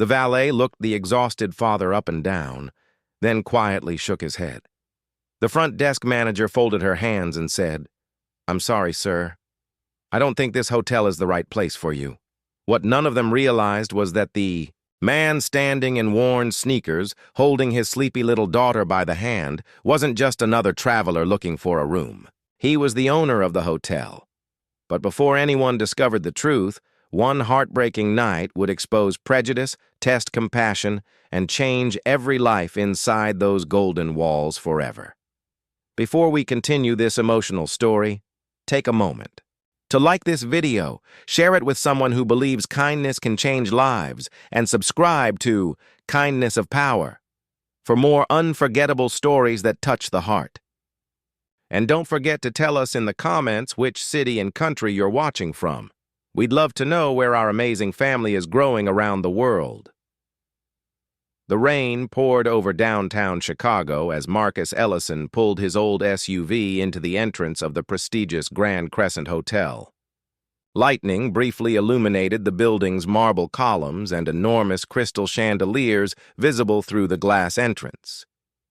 The valet looked the exhausted father up and down, then quietly shook his head. The front desk manager folded her hands and said, "I'm sorry, sir. I don't think this hotel is the right place for you." What none of them realized was that the man standing in worn sneakers, holding his sleepy little daughter by the hand, wasn't just another traveler looking for a room. He was the owner of the hotel. But before anyone discovered the truth, one heartbreaking night would expose prejudice, test compassion, and change every life inside those golden walls forever. Before we continue this emotional story, take a moment to like this video, share it with someone who believes kindness can change lives, and subscribe to Kindness of Power for more unforgettable stories that touch the heart. And don't forget to tell us in the comments which city and country you're watching from. We'd love to know where our amazing family is growing around the world. The rain poured over downtown Chicago as Marcus Ellison pulled his old SUV into the entrance of the prestigious Grand Crescent Hotel. Lightning briefly illuminated the building's marble columns and enormous crystal chandeliers visible through the glass entrance.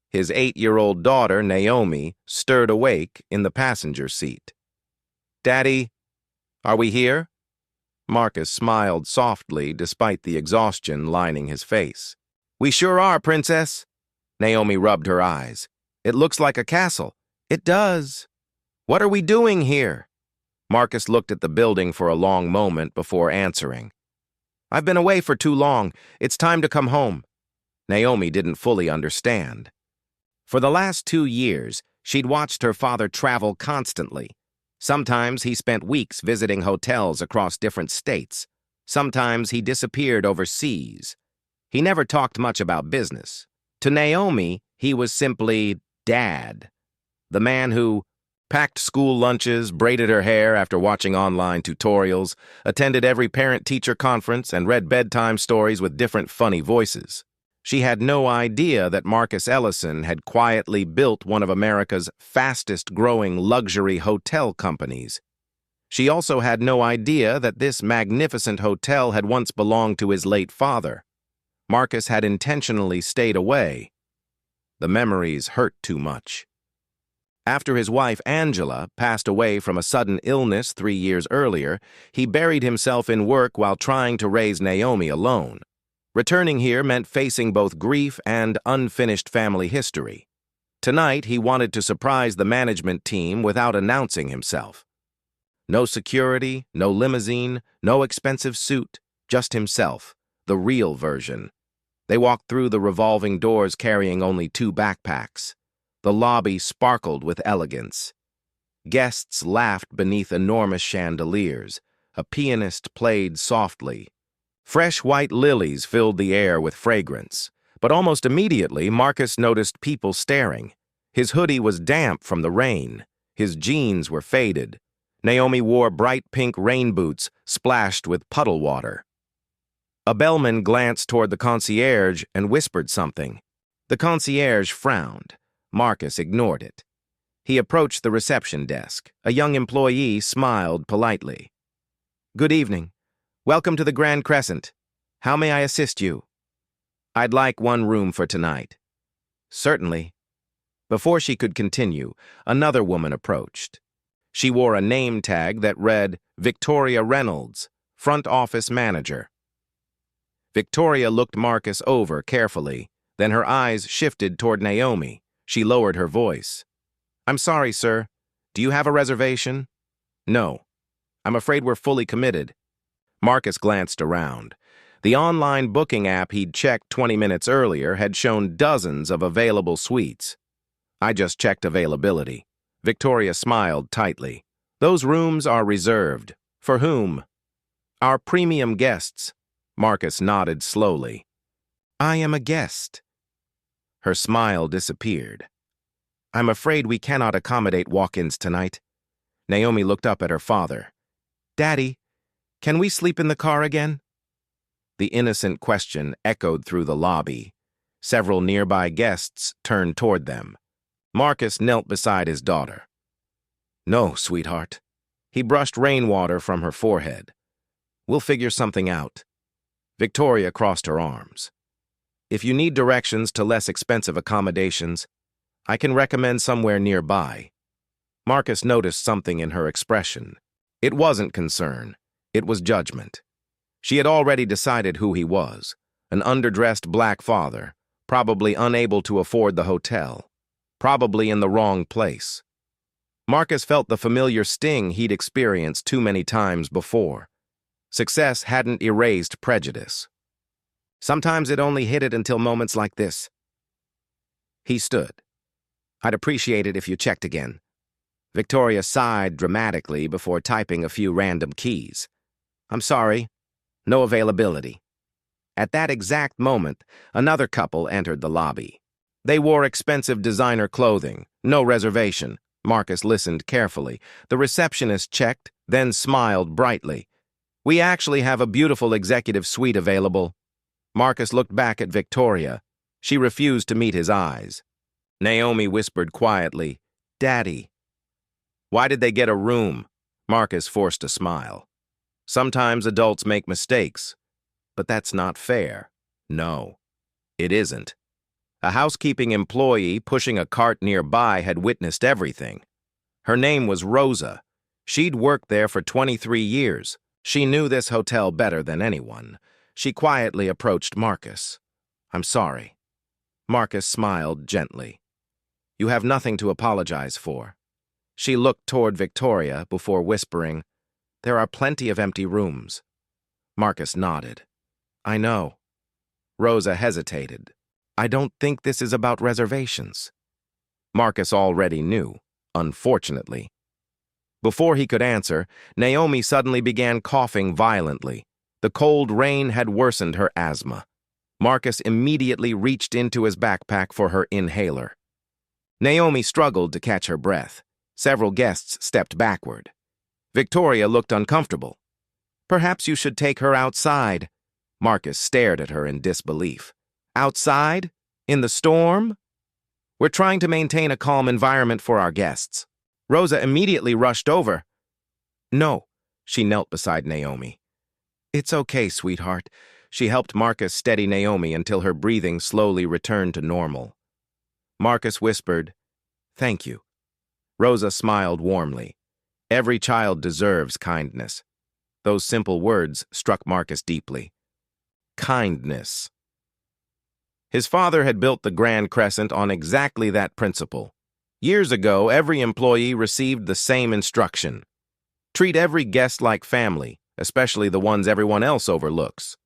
His 8-year-old daughter, Naomi, stirred awake in the passenger seat. "Daddy, are we here?" Marcus smiled softly despite the exhaustion lining his face. "We sure are, Princess." Naomi rubbed her eyes. "It looks like a castle." "It does." "What are we doing here?" Marcus looked at the building for a long moment before answering. "I've been away for too long. It's time to come home." Naomi didn't fully understand. For the last 2 years, she'd watched her father travel constantly. Sometimes he spent weeks visiting hotels across different states. Sometimes he disappeared overseas. He never talked much about business. To Naomi, he was simply Dad, the man who packed school lunches, braided her hair after watching online tutorials, attended every parent-teacher conference, and read bedtime stories with different funny voices. She had no idea that Marcus Ellison had quietly built one of America's fastest-growing luxury hotel companies. She also had no idea that this magnificent hotel had once belonged to his late father. Marcus had intentionally stayed away. The memories hurt too much. After his wife, Angela, passed away from a sudden illness 3 years earlier, he buried himself in work while trying to raise Naomi alone. Returning here meant facing both grief and unfinished family history. Tonight, he wanted to surprise the management team without announcing himself. No security, no limousine, no expensive suit, just himself, the real version. They walked through the revolving doors carrying only 2 backpacks. The lobby sparkled with elegance. Guests laughed beneath enormous chandeliers. A pianist played softly. Fresh white lilies filled the air with fragrance. But almost immediately, Marcus noticed people staring. His hoodie was damp from the rain. His jeans were faded. Naomi wore bright pink rain boots splashed with puddle water. A bellman glanced toward the concierge and whispered something. The concierge frowned. Marcus ignored it. He approached the reception desk. A young employee smiled politely. "Good evening. Welcome to the Grand Crescent. How may I assist you?" "I'd like 1 room for tonight." "Certainly." Before she could continue, another woman approached. She wore a name tag that read Victoria Reynolds, front office manager. Victoria looked Marcus over carefully, then her eyes shifted toward Naomi. She lowered her voice. "I'm sorry, sir. Do you have a reservation?" "No. I'm afraid we're fully committed." Marcus glanced around. The online booking app he'd checked 20 minutes earlier had shown dozens of available suites. "I just checked availability." Victoria smiled tightly. "Those rooms are reserved." "For whom?" "Our premium guests." Marcus nodded slowly. "I am a guest." Her smile disappeared. "I'm afraid we cannot accommodate walk-ins tonight." Naomi looked up at her father. "Daddy, can we sleep in the car again?" The innocent question echoed through the lobby. Several nearby guests turned toward them. Marcus knelt beside his daughter. "No, sweetheart." He brushed rainwater from her forehead. "We'll figure something out." Victoria crossed her arms. If you need directions to less expensive accommodations, I can recommend somewhere nearby. Marcus noticed something in her expression. It wasn't concern. It was judgment. She had already decided who he was, an underdressed black father, probably unable to afford the hotel, probably in the wrong place. Marcus felt the familiar sting he'd experienced too many times before. Success hadn't erased prejudice. Sometimes it only hit it until moments like this. He stood. I'd appreciate it if you checked again. Victoria sighed dramatically before typing a few random keys. I'm sorry. No availability. At that exact moment, another couple entered the lobby. They wore expensive designer clothing, no reservation. Marcus listened carefully. The receptionist checked, then smiled brightly. We actually have a beautiful executive suite available. Marcus looked back at Victoria. She refused to meet his eyes. Naomi whispered quietly, Daddy. Why did they get a room? Marcus forced a smile. Sometimes adults make mistakes, but that's not fair. No, it isn't. A housekeeping employee pushing a cart nearby had witnessed everything. Her name was Rosa. She'd worked there for 23 years. She knew this hotel better than anyone. She quietly approached Marcus. I'm sorry. Marcus smiled gently. You have nothing to apologize for. She looked toward Victoria before whispering, There are plenty of empty rooms. Marcus nodded. I know. Rosa hesitated. I don't think this is about reservations. Marcus already knew, unfortunately. Before he could answer, Naomi suddenly began coughing violently. The cold rain had worsened her asthma. Marcus immediately reached into his backpack for her inhaler. Naomi struggled to catch her breath. Several guests stepped backward. Victoria looked uncomfortable. Perhaps you should take her outside. Marcus stared at her in disbelief. Outside? In the storm? We're trying to maintain a calm environment for our guests. Rosa immediately rushed over. No, she knelt beside Naomi. It's okay, sweetheart. She helped Marcus steady Naomi until her breathing slowly returned to normal. Marcus whispered, Thank you. Rosa smiled warmly. Every child deserves kindness. Those simple words struck Marcus deeply. Kindness. His father had built the Grand Crescent on exactly that principle. Years ago, every employee received the same instruction. Treat every guest like family, especially the ones everyone else overlooks.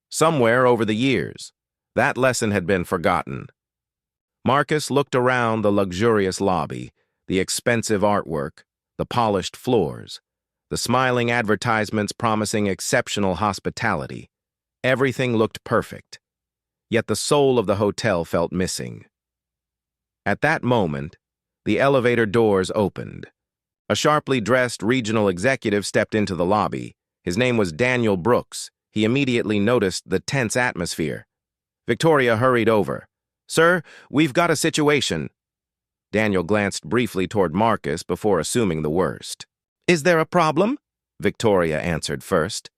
Somewhere over the years, that lesson had been forgotten. Marcus looked around the luxurious lobby, the expensive artwork, the polished floors, the smiling advertisements promising exceptional hospitality. Everything looked perfect, yet the soul of the hotel felt missing. At that moment, the elevator doors opened. A sharply dressed regional executive stepped into the lobby. His name was Daniel Brooks. He immediately noticed the tense atmosphere. Victoria hurried over. Sir, we've got a situation. Daniel glanced briefly toward Marcus before assuming the worst. Is there a problem? Victoria answered first.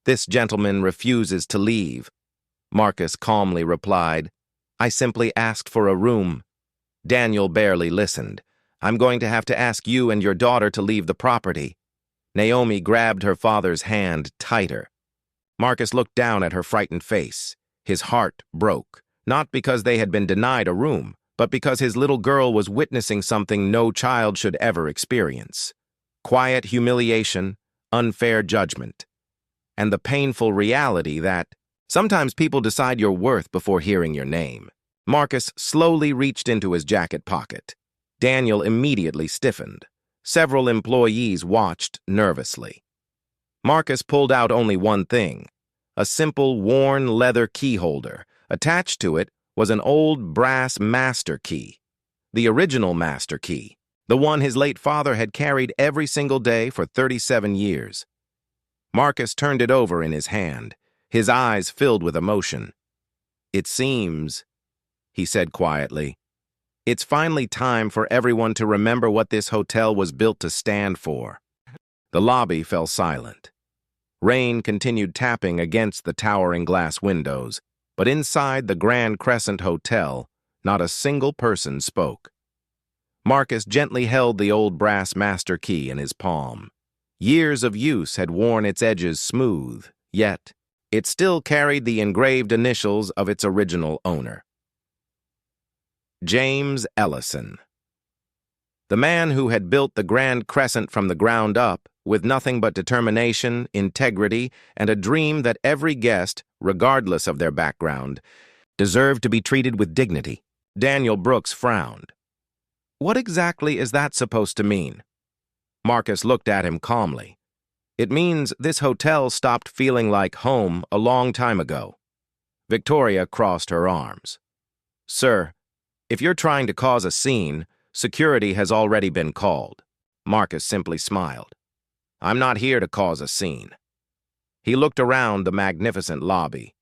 This gentleman refuses to leave. Marcus calmly replied, I simply asked for a room. Daniel barely listened. I'm going to have to ask you and your daughter to leave the property. Naomi grabbed her father's hand tighter. Marcus looked down at her frightened face. His heart broke, not because they had been denied a room, but because his little girl was witnessing something no child should ever experience. Quiet humiliation, unfair judgment, and the painful reality that sometimes people decide your worth before hearing your name. Marcus slowly reached into his jacket pocket. Daniel immediately stiffened. Several employees watched nervously. Marcus pulled out only one thing, a simple worn leather key holder. Attached to it was an old brass master key, the original master key, the one his late father had carried every single day for 37 years. Marcus turned it over in his hand, his eyes filled with emotion. It seems, he said quietly, it's finally time for everyone to remember what this hotel was built to stand for. The lobby fell silent. Rain continued tapping against the towering glass windows, but inside the Grand Crescent Hotel, not a single person spoke. Marcus gently held the old brass master key in his palm. Years of use had worn its edges smooth, yet it still carried the engraved initials of its original owner. James Ellison. The man who had built the Grand Crescent from the ground up, with nothing but determination, integrity, and a dream that every guest, regardless of their background, deserved to be treated with dignity. Daniel Brooks frowned. What exactly is that supposed to mean? Marcus looked at him calmly. It means this hotel stopped feeling like home a long time ago. Victoria crossed her arms. Sir, if you're trying to cause a scene, security has already been called. Marcus simply smiled. I'm not here to cause a scene. He looked around the magnificent lobby.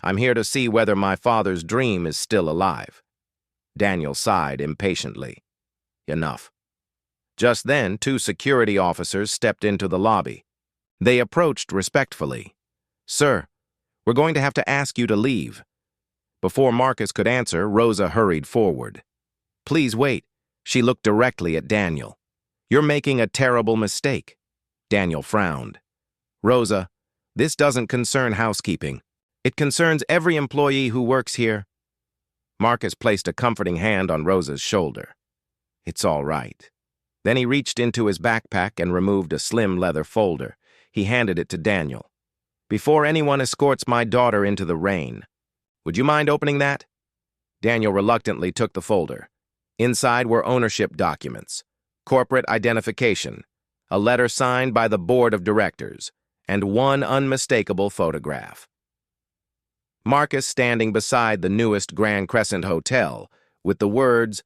I'm here to see whether my father's dream is still alive. Daniel sighed impatiently. Enough. Just then, 2 security officers stepped into the lobby. They approached respectfully. Sir, we're going to have to ask you to leave. Before Marcus could answer, Rosa hurried forward. Please wait. She looked directly at Daniel. You're making a terrible mistake. Daniel frowned. Rosa, this doesn't concern housekeeping. It concerns every employee who works here. Marcus placed a comforting hand on Rosa's shoulder. It's all right. Then he reached into his backpack and removed a slim leather folder. He handed it to Daniel. Before anyone escorts my daughter into the rain, would you mind opening that? Daniel reluctantly took the folder. Inside were ownership documents, corporate identification, a letter signed by the board of directors, and one unmistakable photograph. Marcus standing beside the newest Grand Crescent Hotel with the words,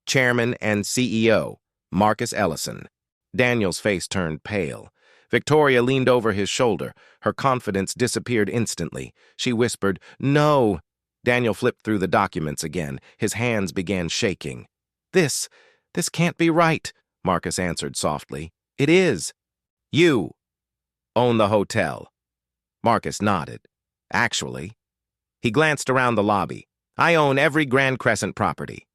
Chairman and CEO, Marcus Ellison. Daniel's face turned pale. Victoria leaned over his shoulder. Her confidence disappeared instantly. She whispered, No. Daniel flipped through the documents again. His hands began shaking. This can't be right, Marcus answered softly. It is. You own the hotel. Marcus nodded. Actually. He glanced around the lobby. I own every Grand Crescent property.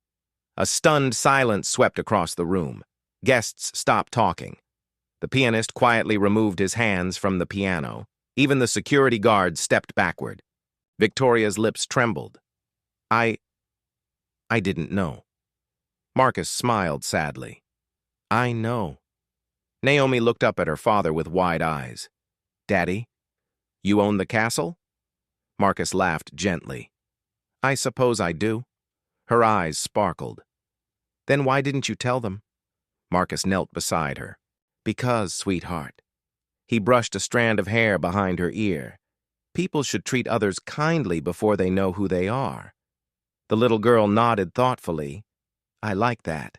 A stunned silence swept across the room. Guests stopped talking. The pianist quietly removed his hands from the piano. Even the security guards stepped backward. Victoria's lips trembled. I didn't know. Marcus smiled sadly. I know. Naomi looked up at her father with wide eyes. Daddy, you own the castle? Marcus laughed gently. I suppose I do. Her eyes sparkled. Then why didn't you tell them? Marcus knelt beside her. Because, sweetheart. He brushed a strand of hair behind her ear. People should treat others kindly before they know who they are. The little girl nodded thoughtfully. I like that.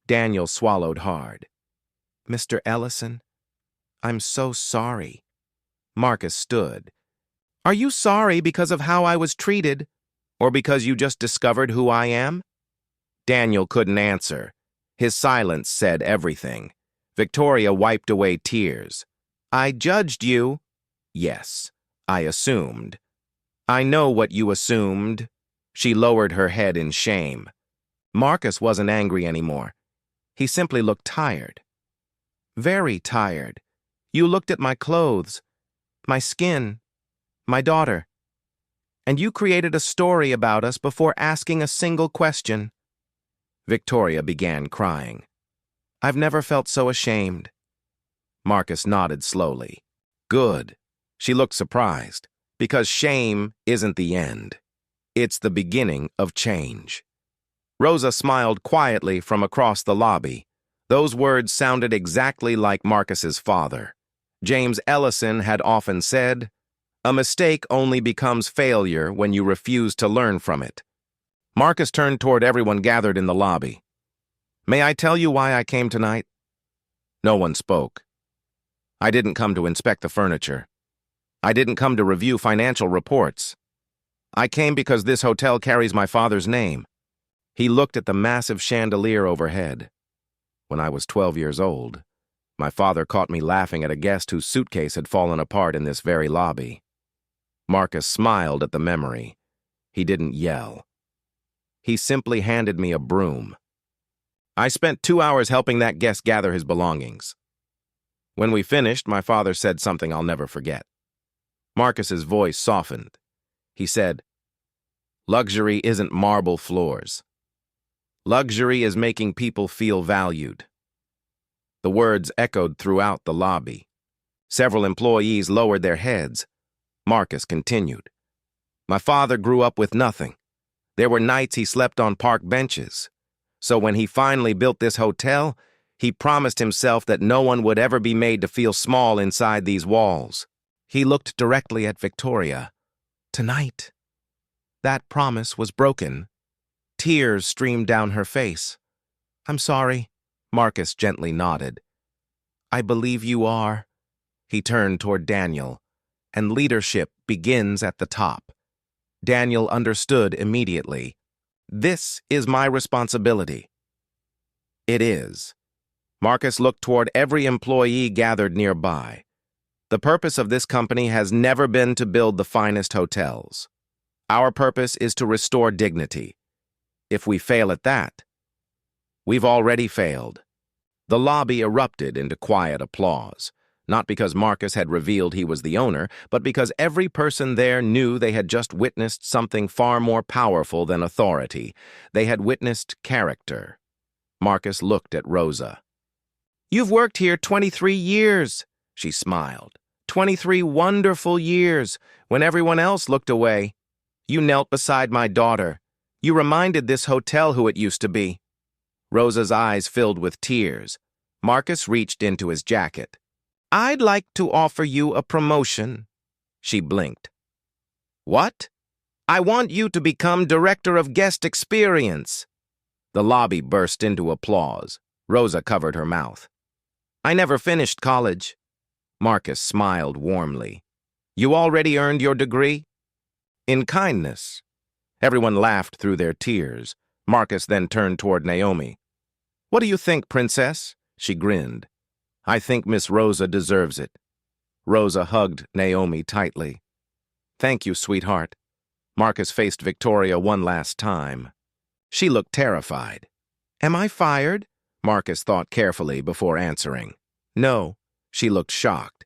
Daniel swallowed hard. Mr. Ellison, I'm so sorry. Marcus stood. Are you sorry because of how I was treated, or because you just discovered who I am? Daniel couldn't answer. His silence said everything. Victoria wiped away tears. I judged you. Yes, I assumed. I know what you assumed. She lowered her head in shame. Marcus wasn't angry anymore. He simply looked tired. Very tired. You looked at my clothes, my skin, my daughter, and you created a story about us before asking a single question. Victoria began crying. I've never felt so ashamed. Marcus nodded slowly. Good. She looked surprised, because shame isn't the end. It's the beginning of change. Rosa smiled quietly from across the lobby. Those words sounded exactly like Marcus's father. James Ellison had often said, a mistake only becomes failure when you refuse to learn from it. Marcus turned toward everyone gathered in the lobby. May I tell you why I came tonight? No one spoke. I didn't come to inspect the furniture. I didn't come to review financial reports. I came because this hotel carries my father's name. He looked at the massive chandelier overhead. When I was 12 years old, My father caught me laughing at a guest whose suitcase had fallen apart in this very lobby. Marcus smiled at the memory. He didn't yell. He simply handed me a broom. I spent 2 hours helping that guest gather his belongings. When we finished, my father said something I'll never forget. Marcus's voice softened. He said, "Luxury isn't marble floors. Luxury is making people feel valued." The words echoed throughout the lobby. Several employees lowered their heads. Marcus continued. "My father grew up with nothing. There were nights he slept on park benches. So when he finally built this hotel, he promised himself that no one would ever be made to feel small inside these walls." He looked directly at Victoria. Tonight, that promise was broken. Tears streamed down her face. "I'm sorry," Marcus gently nodded. "I believe you are." He turned toward Daniel. "And leadership begins at the top." Daniel understood immediately. "This is my responsibility." "It is." Marcus looked toward every employee gathered nearby. "The purpose of this company has never been to build the finest hotels. Our purpose is to restore dignity. If we fail at that, we've already failed." The lobby erupted into quiet applause, not because Marcus had revealed he was the owner, but because every person there knew they had just witnessed something far more powerful than authority. They had witnessed character. Marcus looked at Rosa. "You've worked here 23 years, she smiled. 23 wonderful years, when everyone else looked away. You knelt beside my daughter. You reminded this hotel who it used to be." Rosa's eyes filled with tears. Marcus reached into his jacket. "I'd like to offer you a promotion." She blinked. "What?" "I want you to become Director of Guest Experience." The lobby burst into applause. Rosa covered her mouth. "I never finished college." Marcus smiled warmly. "You already earned your degree?" "In kindness." Everyone laughed through their tears. Marcus then turned toward Naomi. "What do you think, Princess?" She grinned. "I think Miss Rosa deserves it." Rosa hugged Naomi tightly. "Thank you, sweetheart." Marcus faced Victoria one last time. She looked terrified. "Am I fired?" Marcus thought carefully before answering. "No." She looked shocked.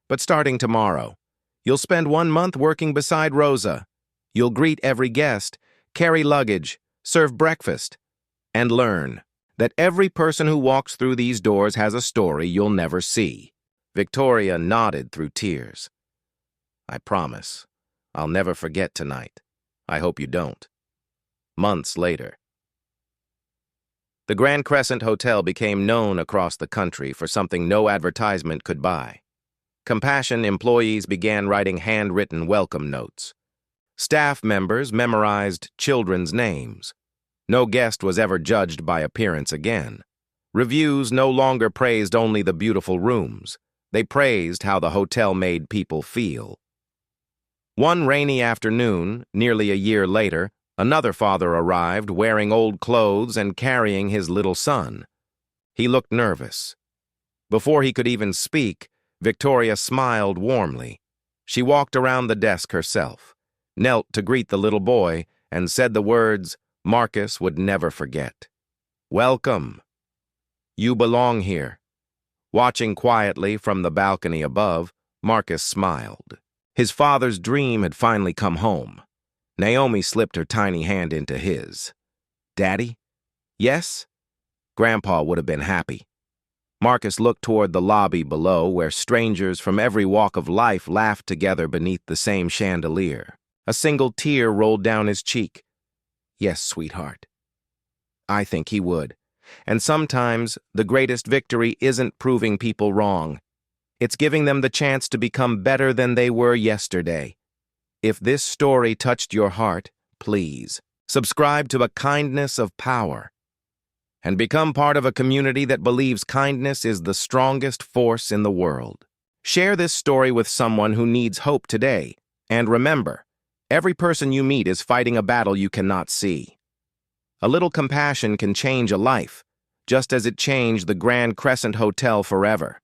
"But starting tomorrow, you'll spend 1 month working beside Rosa. You'll greet every guest, carry luggage, serve breakfast, and learn that every person who walks through these doors has a story you'll never see." Victoria nodded through tears. "I promise. I'll never forget tonight. I hope you don't." Months later. The Grand Crescent Hotel became known across the country for something no advertisement could buy. Compassion employees began writing handwritten welcome notes. Staff members memorized children's names. No guest was ever judged by appearance again. Reviews no longer praised only the beautiful rooms. They praised how the hotel made people feel. One rainy afternoon, nearly a year later, another father arrived wearing old clothes and carrying his little son. He looked nervous. Before he could even speak, Victoria smiled warmly. She walked around the desk herself, knelt to greet the little boy, and said the words Marcus would never forget. "Welcome. You belong here." Watching quietly from the balcony above, Marcus smiled. His father's dream had finally come home. Naomi slipped her tiny hand into his. "Daddy?" "Yes?" Grandpa would have been happy. Marcus looked toward the lobby below, where strangers from every walk of life laughed together beneath the same chandelier. A single tear rolled down his cheek. "Yes, sweetheart." I think he would. And sometimes the greatest victory isn't proving people wrong. It's giving them the chance to become better than they were yesterday. If this story touched your heart, please subscribe to A Kindness of Power and become part of a community that believes kindness is the strongest force in the world. Share this story with someone who needs hope today. And remember, every person you meet is fighting a battle you cannot see. A little compassion can change a life, just as it changed the Grand Crescent Hotel forever.